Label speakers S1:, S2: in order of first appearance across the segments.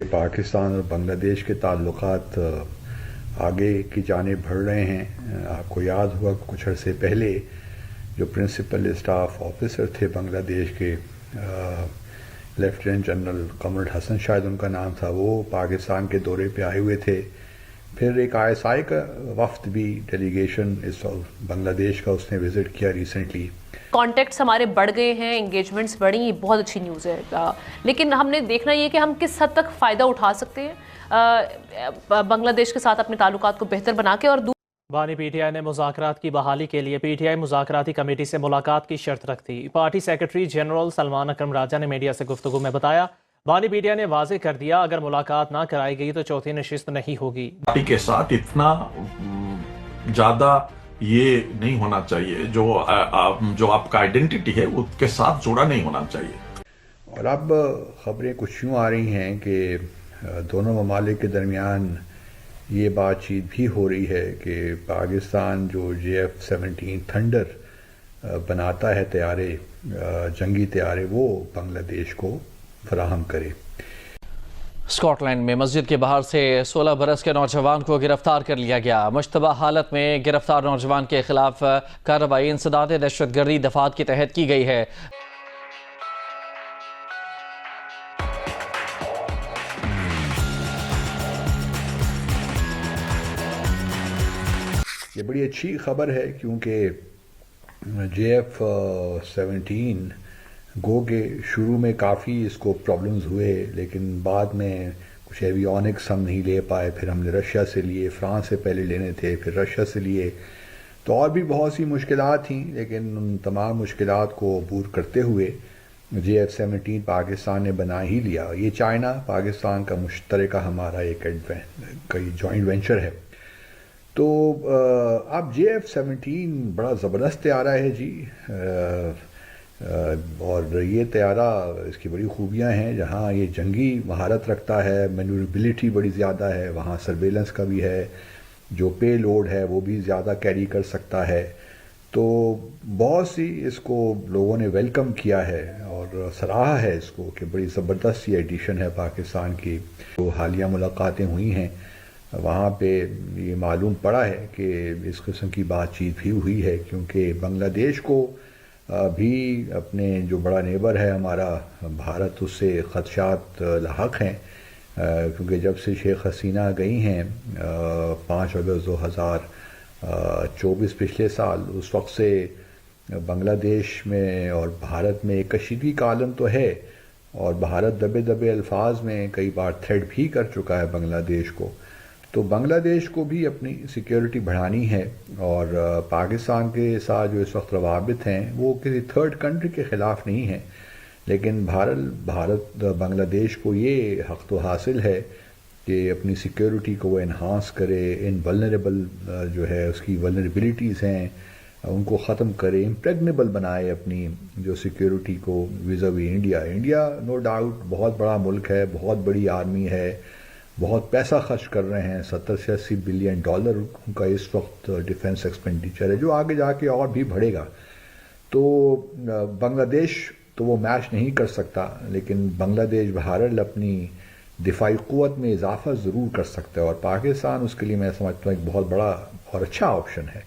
S1: پاکستان اور بنگلہ دیش کے تعلقات آگے کی جانب بڑھ رہے ہیں۔ آپ کو یاد ہوا کہ کچھ عرصے پہلے جو پرنسپل اسٹاف آفیسر تھے بنگلہ دیش کے، لیفٹیننٹ جنرل قمر حسن شاید ان کا نام تھا، وہ پاکستان کے دورے پہ آئے ہوئے تھے۔ پھر ایک ISI کا وفد بھی، ڈیلیگیشن اس بنگلہ دیش کا، اس نے وزٹ کیا ریسنٹلی۔
S2: کانٹیکٹس ہمارے بڑھ گئے ہیں، انگیجمنٹس بڑھی، یہ بہت اچھی نیوز ہے، لیکن ہم نے دیکھنا یہ کہ ہم کس حد تک فائدہ اٹھا سکتے ہیں بنگلہ دیش کے ساتھ اپنے تعلقات کو بہتر بنا کے۔ اور
S3: بانی PTI نے مذاکرات کی بحالی کے لیے PTI مذاکراتی کمیٹی سے ملاقات کی شرط رکھ دی۔ پارٹی سیکرٹری جنرل سلمان اکرم راجہ نے میڈیا سے گفتگو میں بتایا، بانی PTI نے واضح کر دیا اگر ملاقات نہ کرائی گئی تو چوتھی نشست نہیں ہوگی۔
S4: پارٹی کے ساتھ اتنا زیادہ یہ نہیں ہونا چاہیے، جو آپ کا آئیڈینٹی ہے اس کے ساتھ جوڑا نہیں ہونا چاہیے۔
S1: اور اب خبریں کچھ یوں آ رہی ہیں کہ دونوں ممالک کے درمیان یہ بات چیت بھی ہو رہی ہے کہ پاکستان جو JF-17 تھنڈر بناتا ہے طیارے، جنگی طیارے، وہ بنگلہ دیش کو فراہم کرے۔
S5: اسکاٹ لینڈ میں مسجد کے باہر سے 16 برس کے نوجوان کو گرفتار کر لیا گیا۔ مشتبہ حالت میں گرفتار نوجوان کے خلاف کارروائی انسداد دہشت گردی دفعات کے تحت کی گئی ہے۔
S1: یہ بڑی اچھی خبر ہے کیونکہ JF-17 گو کے شروع میں کافی اس کو پرابلمز ہوئے، لیکن بعد میں کچھ ایویونکس ہم نہیں لے پائے، پھر ہم نے رشیا سے لیے، فرانس سے پہلے لینے تھے، پھر رشیا سے لیے، تو اور بھی بہت سی مشکلات تھیں، لیکن ان تمام مشکلات کو عبور کرتے ہوئے JF-17 پاکستان نے بنا ہی لیا۔ یہ چائنا پاکستان کا مشترکہ ہمارا ایک جوائنٹ وینچر ہے۔ تو اب JF-17 بڑا زبردست طیارہ ہے جی، اور یہ طیارہ، اس کی بڑی خوبیاں ہیں، جہاں یہ جنگی مہارت رکھتا ہے، مینوربلٹی بڑی زیادہ ہے، وہاں سرویلنس کا بھی ہے، جو پے لوڈ ہے وہ بھی زیادہ کیری کر سکتا ہے۔ تو بہت سی اس کو لوگوں نے ویلکم کیا ہے اور سراہا ہے اس کو کہ بڑی زبردست یہ ایڈیشن ہے پاکستان کی۔ جو حالیہ ملاقاتیں ہوئی ہیں وہاں پہ یہ معلوم پڑا ہے کہ اس قسم کی بات چیت بھی ہوئی ہے، کیونکہ بنگلہ دیش کو بھی اپنے جو بڑا نیبر ہے ہمارا بھارت، اس سے خدشات لاحق ہیں، کیونکہ جب سے شیخ حسینہ گئی ہیں 5 اگست 2024 پچھلے سال، اس وقت سے بنگلہ دیش میں اور بھارت میں ایک کشیدگی کا عالم تو ہے، اور بھارت دبے دبے الفاظ میں کئی بار تھریٹ بھی کر چکا ہے بنگلہ دیش کو۔ تو بنگلہ دیش کو بھی اپنی سیکیورٹی بڑھانی ہے، اور پاکستان کے ساتھ جو اس وقت روابط ہیں وہ کسی تھرڈ کنٹری کے خلاف نہیں ہیں، لیکن بھارت بنگلہ دیش کو یہ حق تو حاصل ہے کہ اپنی سیکیورٹی کو وہ انہانس کرے، ان ولنریبل جو ہے اس کی ولنریبلٹیز ہیں ان کو ختم کرے، امپریگنیبل بنائے اپنی جو سیکیورٹی کو ویزاوی انڈیا۔ انڈیا نو ڈاؤٹ بہت بڑا ملک ہے، بہت بڑی آرمی ہے، بہت پیسہ خرچ کر رہے ہیں، 70 سے 80 بلین ڈالر ان کا اس وقت ڈیفنس ایکسپینڈیچر ہے، جو آگے جا کے اور بھی بڑھے گا۔ تو بنگلہ دیش تو وہ میچ نہیں کر سکتا، لیکن بنگلہ دیش بہرحال اپنی دفاعی قوت میں اضافہ ضرور کر سکتا ہے، اور پاکستان اس کے لیے میں سمجھتا ہوں ایک بہت بڑا اور اچھا آپشن ہے،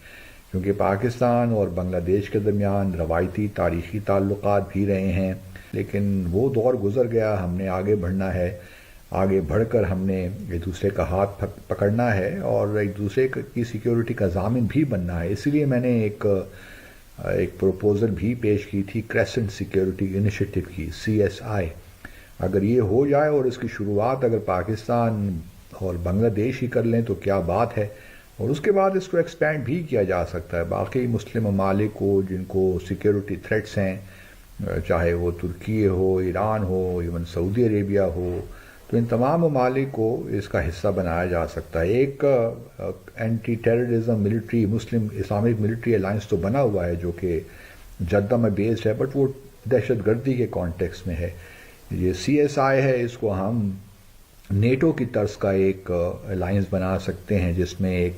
S1: کیونکہ پاکستان اور بنگلہ دیش کے درمیان روایتی تاریخی تعلقات بھی رہے ہیں، لیکن وہ دور گزر گیا، ہم نے آگے بڑھنا ہے، آگے بڑھ کر ہم نے ایک دوسرے کا ہاتھ پکڑنا ہے اور ایک دوسرے کی سیکیورٹی کا ضامن بھی بننا ہے۔ اسی لیے میں نے ایک پروپوزل بھی پیش کی تھی کریسنٹ سیکیورٹی انیشیٹو کی، CSI۔ اگر یہ ہو جائے اور اس کی شروعات اگر پاکستان اور بنگلہ دیش ہی کر لیں تو کیا بات ہے، اور اس کے بعد اس کو ایکسپینڈ بھی کیا جا سکتا ہے باقی مسلم ممالک کو جن کو سیکیورٹی تھریٹس ہیں، چاہے وہ ترکی ہو، ایران ہو، ایون سعودی عربیہ ہو، تو ان تمام ممالک کو اس کا حصہ بنایا جا سکتا ہے۔ ایک اینٹی ٹیررزم ملٹری، مسلم اسلامک ملٹری الائنس تو بنا ہوا ہے جو کہ جدہ میں بیسڈ ہے، بٹ وہ دہشت گردی کے کانٹیکس میں ہے۔ یہ CSI ہے، اس کو ہم نیٹو کی طرز کا ایک الائنس بنا سکتے ہیں، جس میں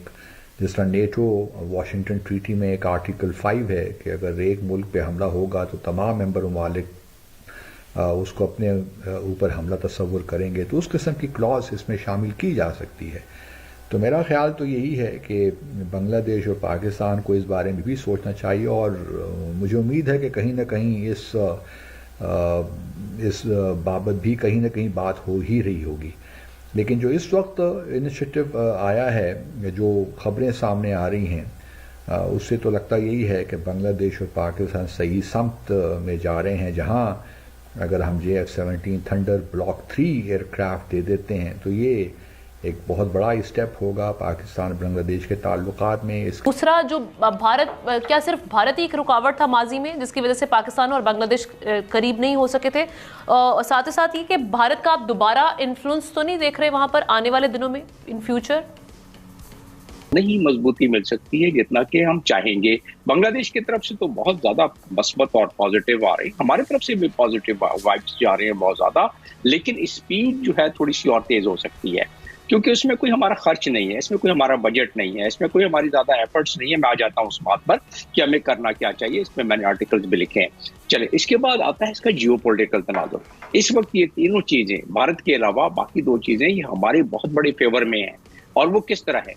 S1: جس طرح نیٹو واشنگٹن ٹریٹی میں ایک آرٹیکل 5 ہے کہ اگر ایک ملک پہ حملہ ہوگا تو تمام ممبر ممالک اس کو اپنے اوپر حملہ تصور کریں گے تو اس قسم کی کلاز اس میں شامل کی جا سکتی ہے. تو میرا خیال تو یہی ہے کہ بنگلہ دیش اور پاکستان کو اس بارے میں بھی سوچنا چاہیے، اور مجھے امید ہے کہ کہیں نہ کہیں اس بابت بھی کہیں نہ کہیں بات ہو ہی رہی ہوگی. لیکن جو اس وقت انیشیٹو آیا ہے، جو خبریں سامنے آ رہی ہیں، اس سے تو لگتا یہی ہے کہ بنگلہ دیش اور پاکستان صحیح سمت میں جا رہے ہیں، جہاں اگر ہم JF-17 thunder block 3 aircraft دے دیتے ہیں تو یہ ایک بہت بڑا اسٹیپ ہوگا پاکستان بنگلہ دیش کے تعلقات میں.
S2: دوسرا جو بھارت، کیا صرف بھارت ہی ایک رکاوٹ تھا ماضی میں جس کی وجہ سے پاکستان اور بنگلہ دیش قریب نہیں ہو سکے تھے؟ اور ساتھ ہی ساتھ یہ کہ بھارت کا آپ دوبارہ انفلوئنس تو نہیں دیکھ رہے وہاں پر آنے والے دنوں میں، ان فیوچر؟
S6: نہیں مضبوطی مل سکتی ہے جتنا کہ ہم چاہیں گے. بنگلہ دیش کی طرف سے تو بہت زیادہ مثبت اور پازیٹیو آ رہے ہیں، ہماری طرف سے بھی پازیٹیو وائبس جا رہے ہیں بہت زیادہ، لیکن اسپیڈ جو ہے تھوڑی سی اور تیز ہو سکتی ہے، کیونکہ اس میں کوئی ہمارا خرچ نہیں ہے، اس میں کوئی ہمارا بجٹ نہیں ہے، اس میں کوئی ہماری زیادہ ایفرٹس نہیں ہے. میں آ جاتا ہوں اس بات پر کہ ہمیں کرنا کیا چاہیے، اس میں نے آرٹیکلز بھی لکھے ہیں. چلے اس کے بعد آتا ہے اس کا جیو پولیٹیکل تناظر. اس وقت یہ تینوں چیزیں بھارت کے علاوہ باقی دو چیزیں یہ ہمارے بہت بڑے فیور میں ہیں. اور وہ کس طرح ہے؟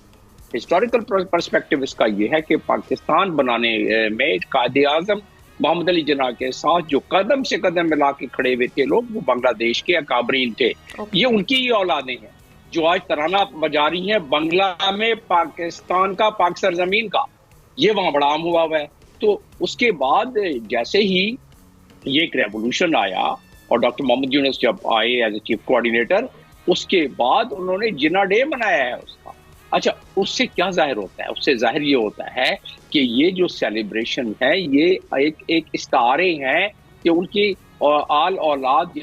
S6: ہسٹوریکل پرسپیکٹو اس کا یہ ہے کہ پاکستان بنانے میں قائد اعظم محمد علی جناح کے ساتھ جو قدم سے قدم ملا کے کھڑے ہوئے تھے لوگ، وہ بنگلہ دیش کے اکابرین تھے. یہ ان کی ہی اولادیں ہیں جو آج ترانہ بجا رہی ہیں بنگلہ میں پاکستان کا، پاک سرزمین کا. یہ وہاں بڑا عام ہوا ہے. تو اس کے بعد جیسے ہی یہ ایک ریولوشن آیا اور ڈاکٹر محمد یونس جب آئے ایز اے چیف کوآرڈینیٹر، اس کے بعد انہوں نے جنا ڈے منایا ہے اس کا. اچھا، اس سے کیا ظاہر ہوتا ہے؟ اس سے ظاہر یہ ہوتا ہے کہ یہ جو سیلیبریشن ہے یہ ایک استعارے ہیں کہ ان کی آل اولاد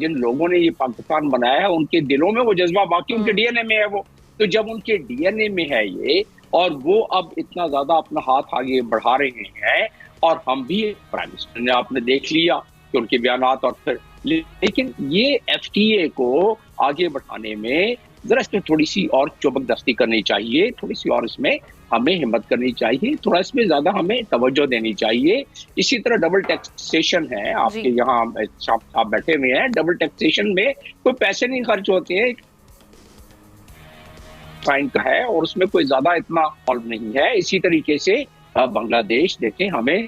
S6: جن لوگوں نے یہ پاکستان بنایا ہے ان کے دلوں میں وہ جذبہ باقی ان کے ڈی این اے میں ہے. وہ تو جب ان کے ڈی این اے میں ہے یہ، اور وہ اب اتنا زیادہ اپنا ہاتھ آگے بڑھا رہے ہیں، اور ہم بھی پرائم منسٹر نے آپ نے دیکھ لیا کہ ان کے بیانات، اور پھر لیکن یہ FTA کو آگے بڑھانے میں ذرا اس میں تھوڑی سی اور چوبک دستی کرنی چاہیے، تھوڑی سی اور اس میں ہمیں ہمت کرنی چاہیے، تھوڑا اس میں زیادہ ہمیں توجہ دینی چاہیے. اسی طرح ڈبل ٹیکسیشن ہے، آپ کے یہاں آپ بیٹھے ہوئے ہیں، ڈبل ٹیکسیشن میں کوئی پیسے نہیں خرچ ہوتے ہیں، فائن کا ہے اور اس میں کوئی زیادہ اتنا سالو نہیں ہے. اسی طریقے سے بنگلہ دیش دیکھیں، ہمیں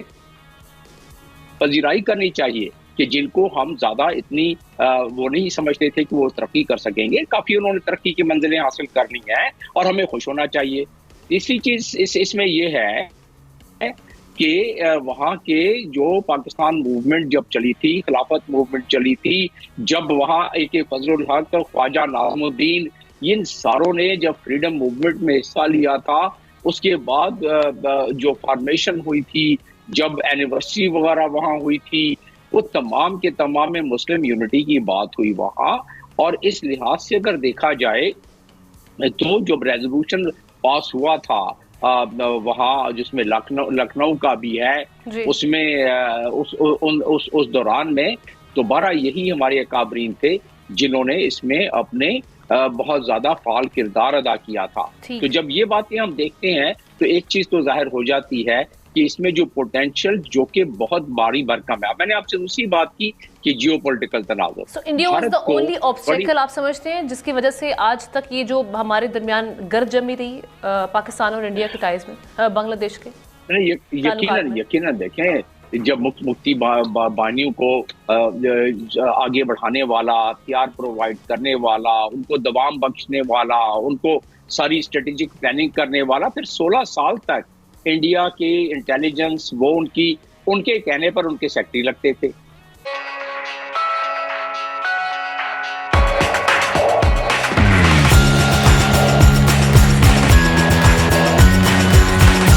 S6: پذیرائی کرنی چاہیے کہ جن کو ہم زیادہ اتنی وہ نہیں سمجھتے تھے کہ وہ ترقی کر سکیں گے، کافی انہوں نے ترقی کی منزلیں حاصل کر لی ہیں اور ہمیں خوش ہونا چاہیے. تیسری چیز اس میں یہ ہے کہ وہاں کے جو پاکستان موومنٹ جب چلی تھی، خلافت موومنٹ چلی تھی، جب وہاں ایک فضل الحق، خواجہ نظام الدین، ان ساروں نے جب فریڈم موومنٹ میں حصہ لیا تھا، اس کے بعد جو فارمیشن ہوئی تھی، جب اینیورسری وغیرہ وہاں ہوئی تھی، وہ تمام کے تمام مسلم یونٹی کی بات ہوئی وہاں. اور اس لحاظ سے اگر دیکھا جائے تو جب ریزولوشن پاس ہوا تھا وہاں، جس میں لکھنؤ کا بھی ہے، اس میں اس دوران میں دوبارہ یہی ہمارے اکابرین تھے جنہوں نے اس میں اپنے بہت زیادہ فعال کردار ادا کیا تھا. تو جب یہ باتیں ہم دیکھتے ہیں تو ایک چیز تو ظاہر ہو جاتی ہے کہ اس میں جو پوٹینشل جو کہ بہت بڑی برکم ہے. میں نے آپ سے دوسری بات کی کہ جیو پولیٹیکل تناظر.
S2: So India was the only obstacle آپ سمجھتے ہیں جس کی وجہ سے آج تک یہ جو ہمارے درمیان گرد جمی رہی پاکستان اور انڈیا کے ٹائز میں بنگلہ دیش کے؟
S6: یقیناً دیکھیں، جب مفتی بانیوں کو آگے بڑھانے والا، ہتھیار پرووائڈ کرنے والا، ان کو دوام بخشنے والا، ان کو ساری اسٹریٹجک پلاننگ کرنے والا، پھر 16 سال تک انڈیا کے انٹیلیجنس وہ ان کے کہنے پر ان کے سیکٹری لگتے تھے.